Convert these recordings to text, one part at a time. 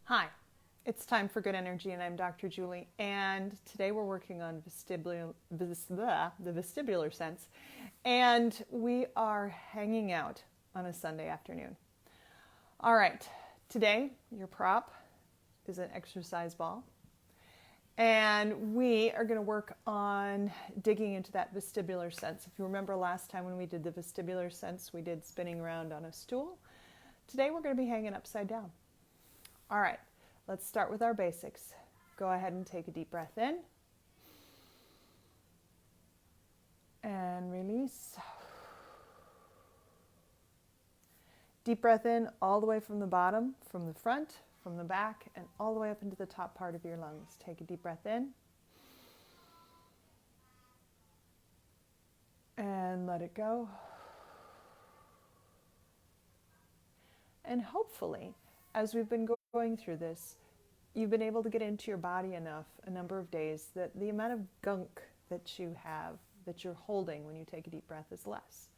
Hi, it's time for good energy, and I'm Dr. Julie. And today we're working on the vestibular sense, and we are hanging out on a Sunday afternoon. All right, today your prop is an exercise ball, and we are going to work on digging into that vestibular sense. If you remember last time when we did the vestibular sense, we did spinning around on a stool. Today we're going to be hanging upside down. All right, let's start with our basics. Go ahead and take a deep breath in and release. Deep breath in all the way from the bottom, from the front, from the back, and all the way up into the top part of your lungs. Take a deep breath in and let it go. And hopefully, as we've been going through this, you've been able to get into your body enough a number of days that the amount of gunk that you have, that you're holding when you take a deep breath is less.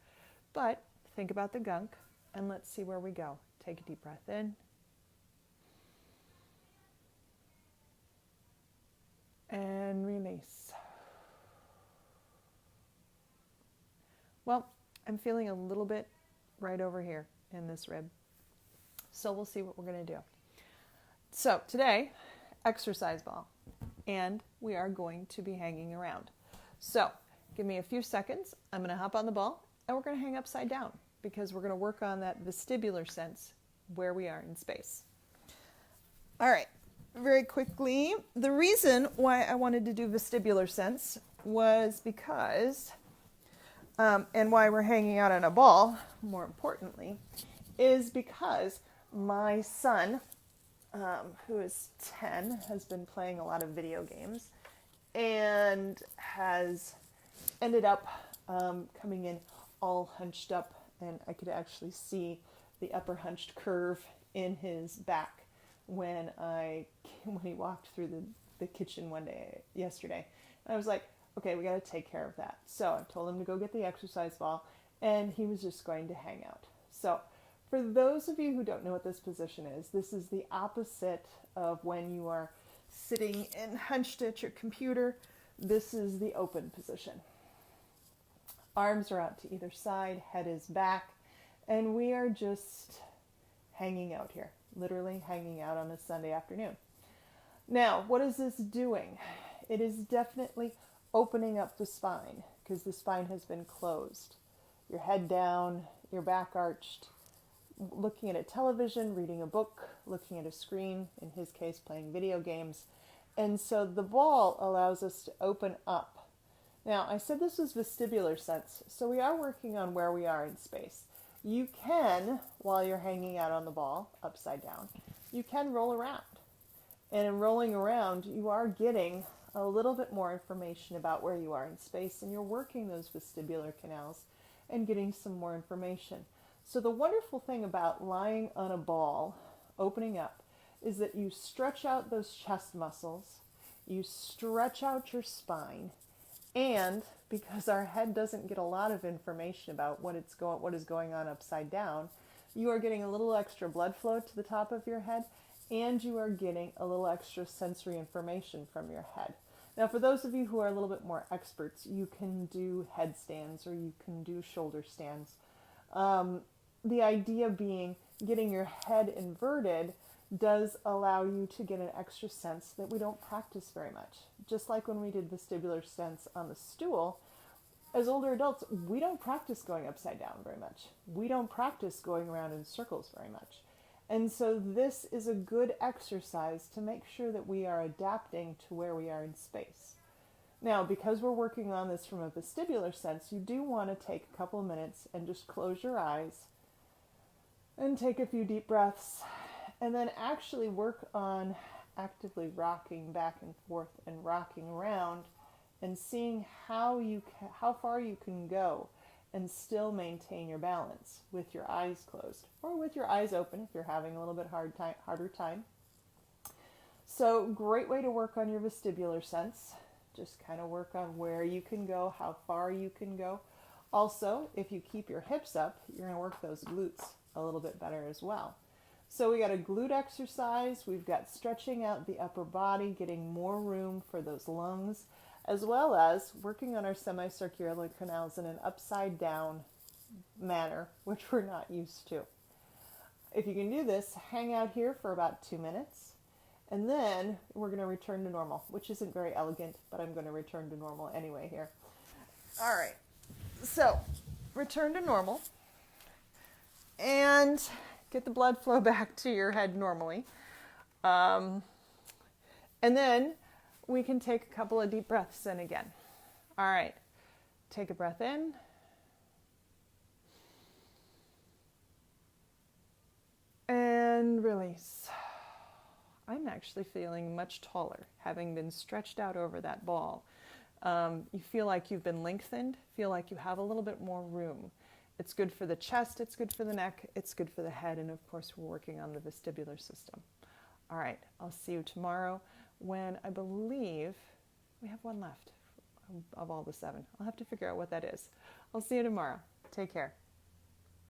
But think about the gunk and let's see where we go. Take a deep breath in. And release. Well, I'm feeling a little bit right over here in this rib. So we'll see what we're going to do. So today, exercise ball, and we are going to be hanging around. So give me a few seconds. I'm going to hop on the ball, and we're going to hang upside down because we're going to work on that vestibular sense where we are in space. All right, very quickly, the reason why I wanted to do vestibular sense was because, and why we're hanging out on a ball, more importantly, is because my son, who is 10, has been playing a lot of video games and has ended up coming in all hunched up, and I could actually see the upper hunched curve in his back when he walked through the kitchen yesterday. And I was like, okay, we got to take care of that. So I told him to go get the exercise ball, and he was just going to hang out. So for those of you who don't know what this position is, this is the opposite of when you are sitting and hunched at your computer. This is the open position. Arms are out to either side, head is back, and we are just hanging out here, literally hanging out on a Sunday afternoon. Now, what is this doing? It is definitely opening up the spine because the spine has been closed. Your head down, your back arched, looking at a television, reading a book, looking at a screen, in his case playing video games. And so the ball allows us to open up. Now, I said this was vestibular sense, so we are working on where we are in space. You can, while you're hanging out on the ball, upside down, you can roll around. And in rolling around, you are getting a little bit more information about where you are in space, and you're working those vestibular canals and getting some more information. So the wonderful thing about lying on a ball, opening up, is that you stretch out those chest muscles, you stretch out your spine, and because our head doesn't get a lot of information about what is going on upside down, you are getting a little extra blood flow to the top of your head, and you are getting a little extra sensory information from your head. Now, for those of you who are a little bit more experts, you can do headstands or you can do shoulder stands. The idea being getting your head inverted does allow you to get an extra sense that we don't practice very much. Just like when we did vestibular sense on the stool, as older adults, we don't practice going upside down very much. We don't practice going around in circles very much. And so this is a good exercise to make sure that we are adapting to where we are in space. Now, because we're working on this from a vestibular sense, you do want to take a couple of minutes and just close your eyes and take a few deep breaths, and then actually work on actively rocking back and forth and rocking around and seeing how far you can go and still maintain your balance with your eyes closed or with your eyes open if you're having a little bit harder time. So great way to work on your vestibular sense. Just kind of work on where you can go, how far you can go. Also, if you keep your hips up, you're going to work those glutes a little bit better as well. So we got a glute exercise, we've got stretching out the upper body, getting more room for those lungs, as well as working on our semicircular canals in an upside down manner, which we're not used to. If you can do this, hang out here for about 2 minutes, and then we're going to return to normal, which isn't very elegant, but I'm going to return to normal anyway here. All right, so return to normal and get the blood flow back to your head normally. And then we can take a couple of deep breaths in again. All right, take a breath in. And release. I'm actually feeling much taller, having been stretched out over that ball. You feel like you've been lengthened, feel like you have a little bit more room. It's good for the chest, it's good for the neck, it's good for the head, and of course we're working on the vestibular system. All right, I'll see you tomorrow when I believe we have one left of all the 7. I'll have to figure out what that is. I'll see you tomorrow. Take care.